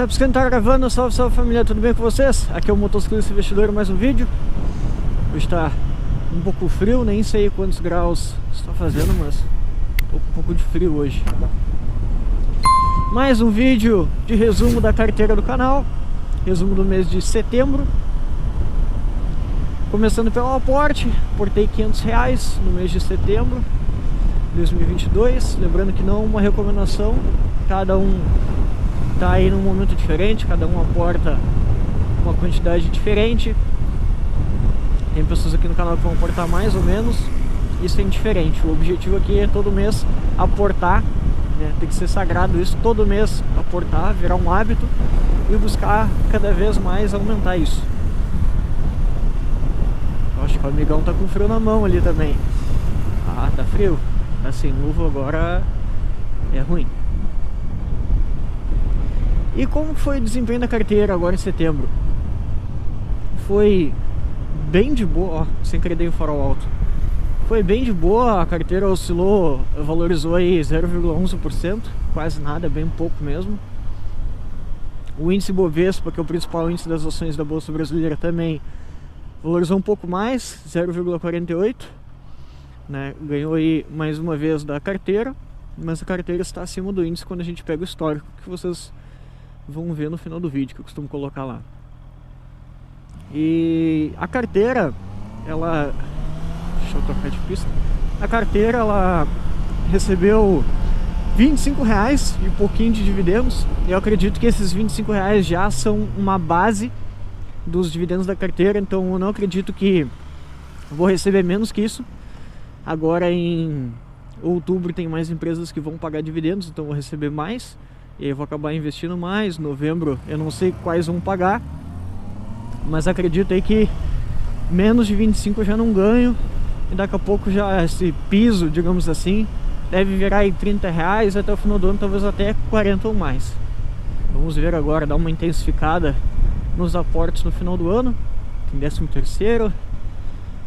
Fala pra quem tá gravando, salve, salve família, tudo bem com vocês? Aqui é o Motociclista Investidor, mais um vídeo. Hoje tá um pouco frio, nem sei quantos graus está fazendo, mas tô com um pouco de frio hoje. Mais um vídeo de resumo da carteira do canal, resumo do mês de setembro. Começando pelo aporte, aportei R$500 no mês de setembro de 2022. Lembrando que não é uma recomendação, cada um tá aí num momento diferente, cada um aporta uma quantidade diferente. Tem pessoas aqui no canal que vão aportar mais ou menos, isso é indiferente. O objetivo aqui é todo mês aportar, né? Tem que ser sagrado isso, todo mês aportar, virar um hábito e buscar cada vez mais aumentar isso. Acho que o amigão tá com frio na mão ali também. Ah, tá frio, tá sem luva, agora é ruim. E como foi o desempenho da carteira agora em setembro? Foi bem de boa, ó, sem querer dar o farol alto. Foi bem de boa, a carteira oscilou, valorizou aí 0,11%, quase nada, bem pouco mesmo. O índice Bovespa, que é o principal índice das ações da Bolsa Brasileira, também valorizou um pouco mais, 0,48%, né? Ganhou aí mais uma vez da carteira, mas a carteira está acima do índice quando a gente pega o histórico, que vocês vão ver no final do vídeo, que eu costumo colocar lá. E a carteira, ela... deixa eu trocar de pista. A carteira, ela recebeu R$25 e pouquinho de dividendos. Eu acredito que esses R$25 já são uma base dos dividendos da carteira, então eu não acredito que vou receber menos que isso. Agora em outubro tem mais empresas que vão pagar dividendos, então eu vou receber mais. E aí eu vou acabar investindo mais. Novembro eu não sei quais vão pagar, mas acredito aí que menos de 25 eu já não ganho. E daqui a pouco já esse piso, digamos assim, deve virar aí R$30 até o final do ano, talvez até 40 ou mais. Vamos ver agora, dar uma intensificada nos aportes no final do ano. Tem 13º,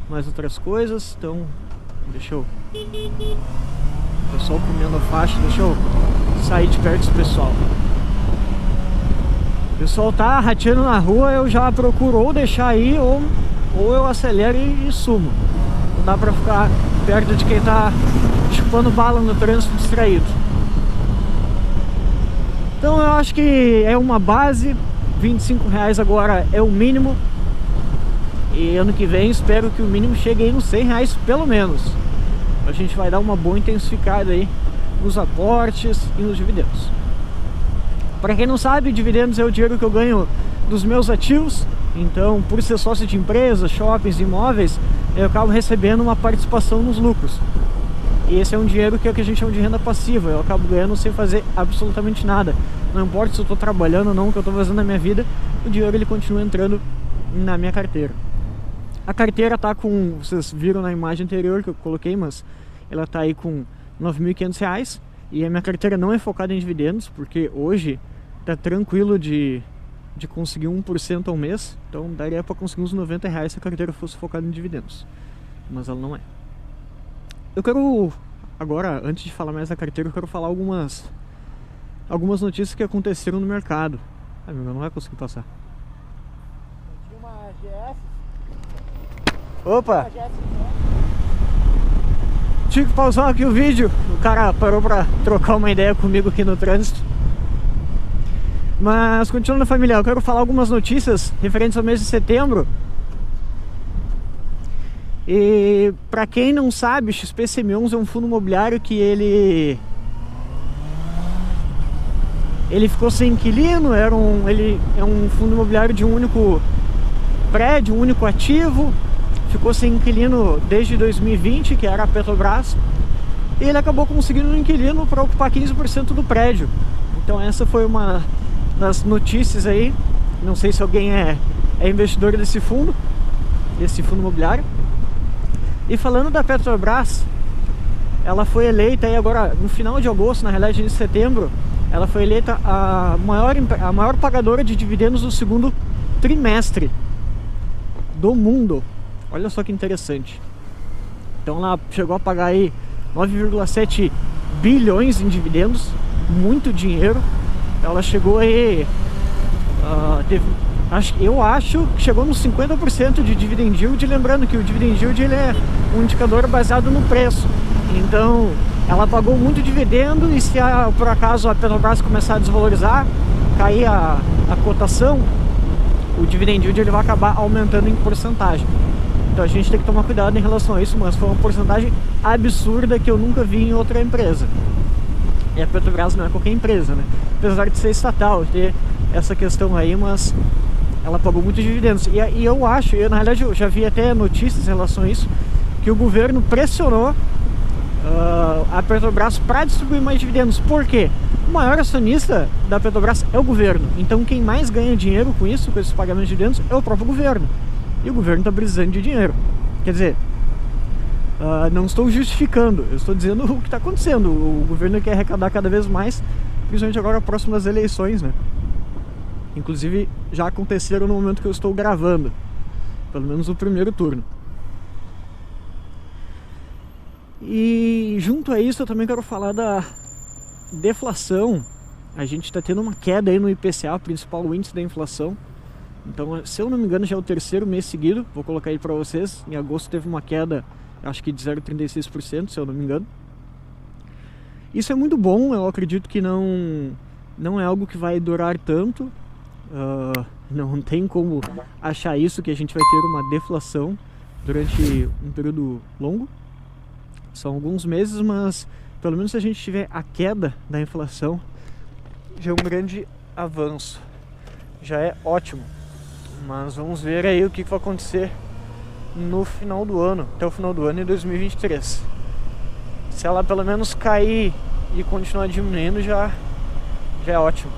mais outras coisas. Então, deixa eu... o pessoal comendo a faixa, deixa eu sair de perto do pessoal. O pessoal tá rateando na rua, eu já procuro ou deixar aí ou eu acelero e sumo. Não dá pra ficar perto de quem tá chupando bala no trânsito distraído. Então eu acho que é uma base. R$25 agora é o mínimo. E ano que vem espero que o mínimo chegue aí nos R$100 pelo menos. A gente vai dar uma boa intensificada aí nos aportes e nos dividendos. Para quem não sabe, dividendos é o dinheiro que eu ganho dos meus ativos. Então, por ser sócio de empresas, shoppings, imóveis, eu acabo recebendo uma participação nos lucros. E esse é um dinheiro que é o que a gente chama de renda passiva. Eu acabo ganhando sem fazer absolutamente nada. Não importa se eu estou trabalhando ou não, o que eu estou fazendo na minha vida, o dinheiro ele continua entrando na minha carteira. A carteira tá com, vocês viram na imagem anterior que eu coloquei, mas ela tá aí com R$9.500. E a minha carteira não é focada em dividendos, porque hoje tá tranquilo de conseguir 1% ao mês. Então daria para conseguir uns R$90 se a carteira fosse focada em dividendos. Mas ela não é. Eu quero, agora, antes de falar mais da carteira, eu quero falar algumas notícias que aconteceram no mercado. Ah, meu, não vai conseguir passar. Tinha uma GS. Opa! Tive que pausar aqui o vídeo. O cara parou pra trocar uma ideia comigo aqui no trânsito. Mas continuando, família, eu quero falar algumas notícias referentes ao mês de setembro. E pra quem não sabe, XP Semions é um fundo imobiliário que ele ficou sem inquilino. Ele é um fundo imobiliário de um único prédio, um único ativo. Ficou sem inquilino desde 2020, que era a Petrobras. E ele acabou conseguindo um inquilino para ocupar 15% do prédio. Então essa foi uma das notícias aí. Não sei se alguém é investidor desse fundo imobiliário. E falando da Petrobras, ela foi eleita aí agora no final de agosto, na realidade em setembro, ela foi eleita a maior pagadora de dividendos do segundo trimestre do mundo. Olha só que interessante. Então ela chegou a pagar aí 9,7 bilhões em dividendos, muito dinheiro. Ela chegou aí Eu acho que chegou nos 50% de dividend yield, lembrando que o dividend yield ele é um indicador baseado no preço. Então ela pagou muito dividendo, e se por acaso a Petrobras começar a desvalorizar, cair a cotação, o dividend yield ele vai acabar aumentando em porcentagem. Então a gente tem que tomar cuidado em relação a isso, mas foi uma porcentagem absurda que eu nunca vi em outra empresa. E a Petrobras não é qualquer empresa, né? Apesar de ser estatal, ter essa questão aí, mas ela pagou muitos dividendos. E eu acho, na realidade eu já vi até notícias em relação a isso, que o governo pressionou a Petrobras para distribuir mais dividendos. Por quê? O maior acionista da Petrobras é o governo. Então quem mais ganha dinheiro com isso, com esses pagamentos de dividendos, é o próprio governo. E o governo está precisando de dinheiro. Quer dizer, não estou justificando, eu estou dizendo o que está acontecendo. O governo quer arrecadar cada vez mais, principalmente agora próximo das eleições, né? Inclusive já aconteceram no momento que eu estou gravando, pelo menos o primeiro turno. E junto a isso eu também quero falar da deflação. A gente está tendo uma queda aí no IPCA, principal índice da inflação. Então, se eu não me engano, já é o terceiro mês seguido. Vou colocar aí para vocês. Em agosto teve uma queda, acho que de 0,36%, se eu não me engano. Isso é muito bom, eu acredito que não é algo que vai durar tanto. Não tem como achar isso, que a gente vai ter uma deflação durante um período longo. São alguns meses, mas pelo menos se a gente tiver a queda da inflação, já é um grande avanço, já é ótimo. Mas vamos ver aí o que vai acontecer no final do ano, até o final do ano, em 2023. Se ela pelo menos cair e continuar diminuindo, já é ótimo.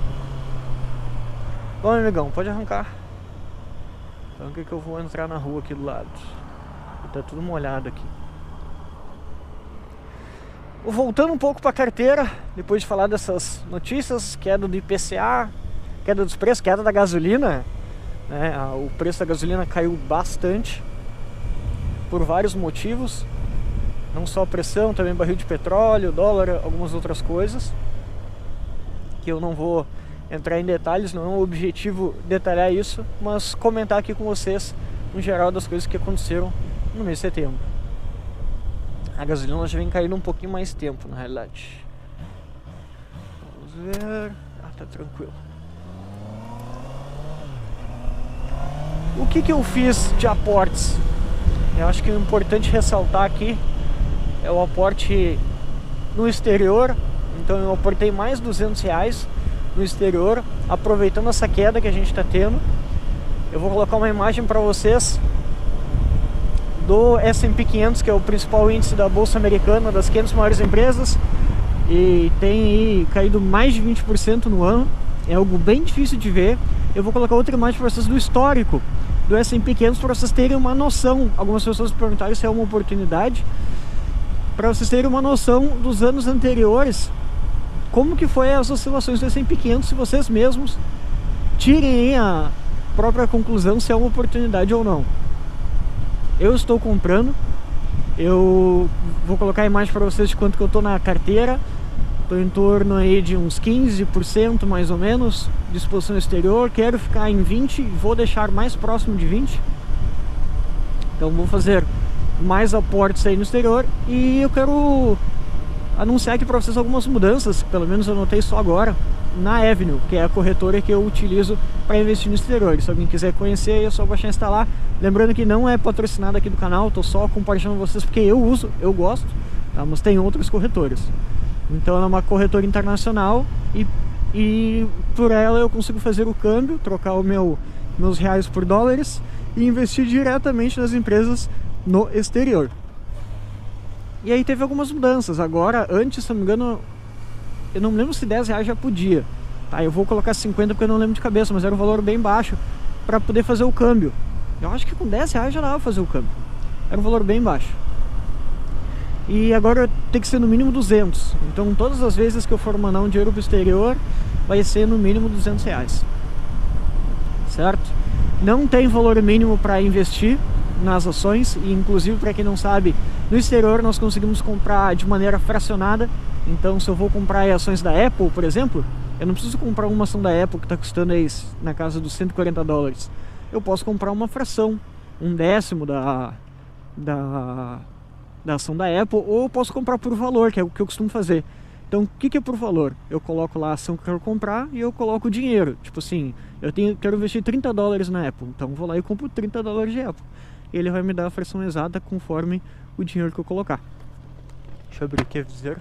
Bom, amigão, pode arrancar. Arranca que eu vou entrar na rua aqui do lado. Tá tudo molhado aqui. Voltando um pouco para a carteira, depois de falar dessas notícias, queda do IPCA, queda dos preços, queda da gasolina, né? O preço da gasolina caiu bastante por vários motivos, não só a pressão, também barril de petróleo, dólar, algumas outras coisas que eu não vou entrar em detalhes, não é um objetivo detalhar isso, mas comentar aqui com vocês no geral das coisas que aconteceram no mês de setembro. A gasolina já vem caindo um pouquinho mais tempo, na realidade. Vamos ver. Tá tranquilo. O que eu fiz de aportes? Eu acho que o importante ressaltar aqui é o aporte no exterior. Então eu aportei mais R$200 no exterior, aproveitando essa queda que a gente está tendo. Eu vou colocar uma imagem para vocês do S&P 500, que é o principal índice da Bolsa Americana, das 500 maiores empresas, e tem aí caído mais de 20% no ano. É algo bem difícil de ver. Eu vou colocar outra imagem para vocês do histórico do S&P 500 para vocês terem uma noção. Algumas pessoas perguntaram se é uma oportunidade, para vocês terem uma noção dos anos anteriores, como que foi as oscilações do S&P 500, se vocês mesmos tirem a própria conclusão se é uma oportunidade ou não. Eu estou comprando, eu vou colocar a imagem para vocês de quanto que eu estou na carteira. Estou em torno aí de uns 15% mais ou menos de exposição exterior. Quero ficar em 20%, vou deixar mais próximo de 20%. Então vou fazer mais aportes aí no exterior. E eu quero anunciar aqui para vocês algumas mudanças, pelo menos eu notei só agora, na Avenue, que é a corretora que eu utilizo para investir no exterior. Se alguém quiser conhecer, é só baixar e instalar. Lembrando que não é patrocinado aqui do canal, estou só compartilhando com vocês porque eu uso, eu gosto, tá? Mas tem outros corretores. Então ela é uma corretora internacional e por ela eu consigo fazer o câmbio, trocar meus reais por dólares e investir diretamente nas empresas no exterior. E aí teve algumas mudanças. Agora, antes, se não me engano, eu não me lembro se R$10 já podia, tá? Eu vou colocar 50 porque eu não lembro de cabeça, mas era um valor bem baixo para poder fazer o câmbio. Eu acho que com R$10 já dava pra fazer o câmbio. Era um valor bem baixo. E agora tem que ser no mínimo 200. Então todas as vezes que eu for mandar um dinheiro pro exterior, vai ser no mínimo R$200. Certo? Não tem valor mínimo para investir nas ações. E inclusive, para quem não sabe, no exterior nós conseguimos comprar de maneira fracionada. Então se eu vou comprar ações da Apple, por exemplo, Eu não preciso comprar uma ação da Apple que está custando aí na casa dos 140 dólares. Eu posso comprar uma fração, um décimo da ação da Apple, ou eu posso comprar por valor, que é o que eu costumo fazer. Então, o que é por valor? Eu coloco lá a ação que eu quero comprar e eu coloco o dinheiro. Tipo assim, quero investir 30 dólares na Apple, então eu vou lá e compro 30 dólares de Apple. E ele vai me dar a fração exata conforme o dinheiro que eu colocar. Deixa eu abrir aqui a viseira.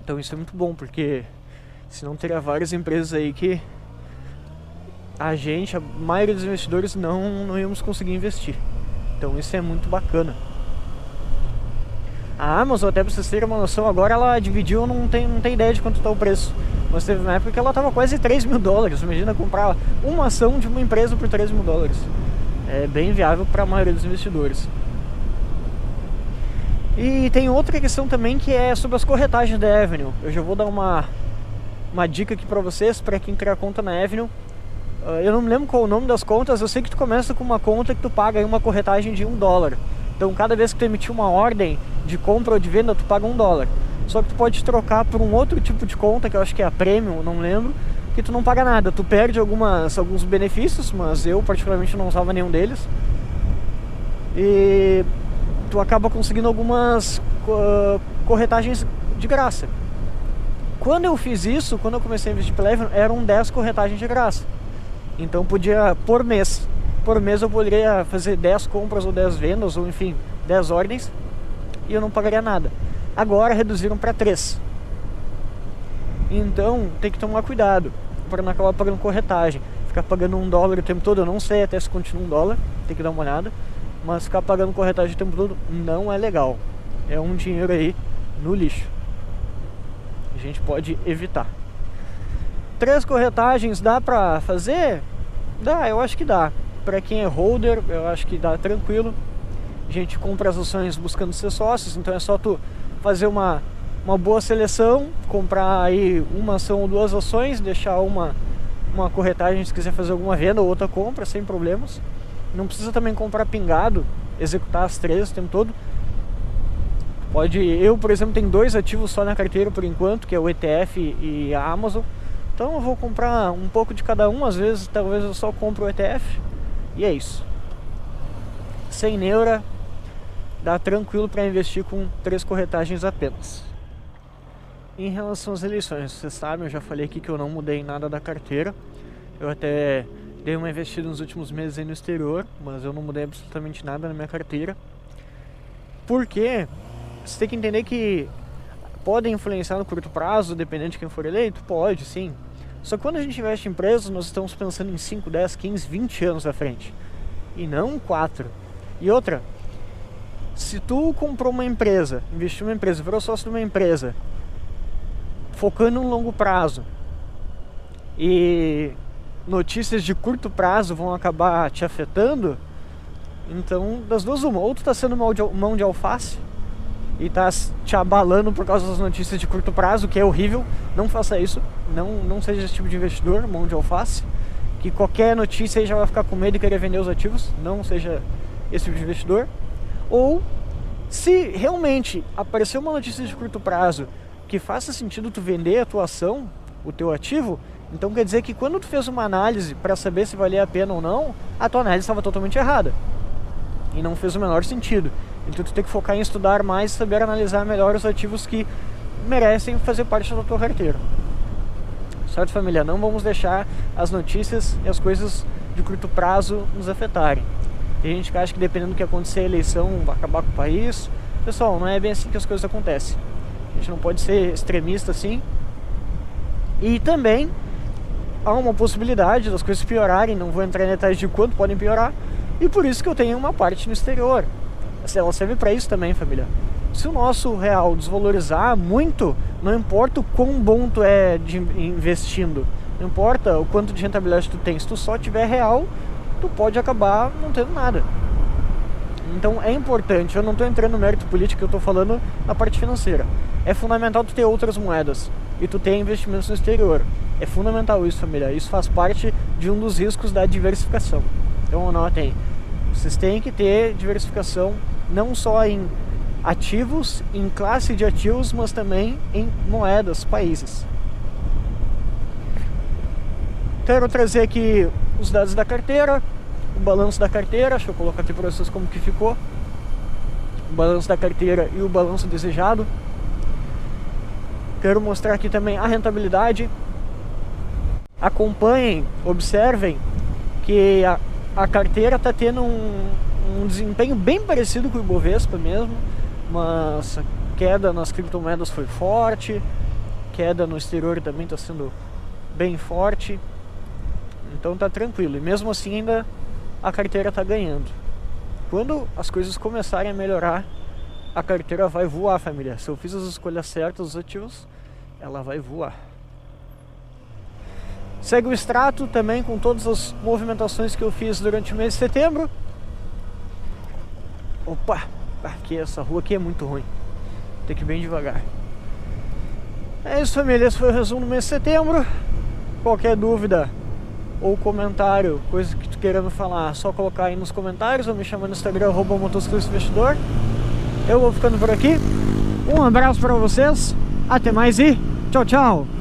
Então isso é muito bom, porque senão teria várias empresas aí que a maioria dos investidores não íamos conseguir investir. Então isso é muito bacana. A Amazon, até pra vocês terem uma noção, agora ela dividiu, não tem ideia de quanto está o preço. Mas teve uma época que ela tava quase 3 mil dólares. Imagina comprar uma ação de uma empresa por 3 mil dólares. É bem viável para a maioria dos investidores. E tem outra questão também, que é sobre as corretagens da Avenue. Eu já vou dar uma dica aqui para vocês, para quem criar conta na Avenue. Eu não me lembro qual é o nome das contas. Eu sei que tu começa com uma conta que tu paga aí uma corretagem de $1. Então cada vez que tu emitir uma ordem de compra ou de venda, tu paga $1. Só que tu pode trocar por um outro tipo de conta, que eu acho que é a Premium, não lembro, que tu não paga nada. Tu perde alguns benefícios, mas eu particularmente não usava nenhum deles. E tu acaba conseguindo algumas corretagens de graça. Quando eu fiz isso, quando eu comecei a investir pela Avenue, eram 10 corretagens de graça. Então podia, por mês eu poderia fazer 10 compras ou 10 vendas, ou enfim, 10 ordens, e eu não pagaria nada. Agora reduziram para 3. Então tem que tomar cuidado para não acabar pagando corretagem. Ficar pagando $1 o tempo todo, eu não sei até se continua $1, tem que dar uma olhada. Mas ficar pagando corretagem o tempo todo não é legal. É um dinheiro aí no lixo. A gente pode evitar. 3 corretagens dá pra fazer? Dá, eu acho que dá. Pra quem é holder, eu acho que dá tranquilo. A gente compra as ações buscando ser sócios, então é só tu fazer uma boa seleção, comprar aí uma ação ou 2 ações, deixar uma corretagem se quiser fazer alguma venda ou outra compra, sem problemas. Não precisa também comprar pingado, executar as 3 o tempo todo. Eu, por exemplo, tenho 2 ativos só na carteira por enquanto, que é o ETF e a Amazon. Então eu vou comprar um pouco de cada um, às vezes talvez eu só compro o ETF. E é isso. 100 neura dá tranquilo para investir com 3 corretagens apenas. Em relação às eleições, vocês sabem, eu já falei aqui que eu não mudei nada da carteira. Eu até dei uma investida nos últimos meses aí no exterior, mas eu não mudei absolutamente nada na minha carteira. Porque você tem que entender que pode influenciar no curto prazo, dependendo de quem for eleito? Pode, sim. Só que quando a gente investe em empresas, nós estamos pensando em 5, 10, 15, 20 anos à frente. E não 4. E outra, se tu comprou uma empresa, investiu numa empresa, virou sócio de uma empresa, focando em longo prazo, e notícias de curto prazo vão acabar te afetando, então das duas uma, ou tu tá sendo mão de alface e tá te abalando por causa das notícias de curto prazo, que é horrível. Não faça isso, não seja esse tipo de investidor, mão de alface, que qualquer notícia aí já vai ficar com medo e querer vender os ativos. Não seja esse tipo de investidor. Ou, se realmente aparecer uma notícia de curto prazo que faça sentido tu vender a tua ação, o teu ativo, então quer dizer que quando tu fez uma análise para saber se valia a pena ou não, a tua análise estava totalmente errada e não fez o menor sentido. Então tu tem que focar em estudar mais e saber analisar melhor os ativos que merecem fazer parte da tua carteira. Certo, família? Não vamos deixar as notícias e as coisas de curto prazo nos afetarem. Tem gente que acha que dependendo do que acontecer a eleição vai acabar com o país. Pessoal, não é bem assim que as coisas acontecem. A gente não pode ser extremista assim. E também há uma possibilidade das coisas piorarem. Não vou entrar em detalhes de quanto podem piorar. E por isso que eu tenho uma parte no exterior. Ela serve para isso também, família. Se o nosso real desvalorizar muito, não importa o quão bom tu é investindo, não importa o quanto de rentabilidade tu tem, se tu só tiver real, tu pode acabar não tendo nada. Então é importante, eu não estou entrando no mérito político, eu estou falando na parte financeira. É fundamental tu ter outras moedas e tu ter investimentos no exterior. É fundamental isso, família. Isso faz parte de um dos riscos da diversificação. Então anotem, vocês têm que ter diversificação não só em ativos, em classe de ativos, mas também em moedas, países. Quero trazer aqui os dados da carteira, o balanço da carteira, deixa eu colocar aqui para vocês como que ficou. O balanço da carteira e o balanço desejado. Quero mostrar aqui também a rentabilidade. Acompanhem, observem que a carteira está tendo um desempenho bem parecido com o Ibovespa mesmo, mas a queda nas criptomoedas foi forte, queda no exterior também está sendo bem forte, então tá tranquilo, e mesmo assim ainda a carteira está ganhando. Quando as coisas começarem a melhorar, a carteira vai voar, família. Se eu fiz as escolhas certas dos ativos, ela vai voar. Segue o extrato também com todas as movimentações que eu fiz durante o mês de setembro. Opa, aqui essa rua aqui é muito ruim, tem que ir bem devagar. É isso, família, esse foi o resumo do mês de setembro. Qualquer dúvida ou comentário, coisa que tu queira me falar, só colocar aí nos comentários ou me chamar no Instagram @motociclistainvestidor. Eu vou ficando por aqui. Um abraço para vocês, até mais e tchau, tchau!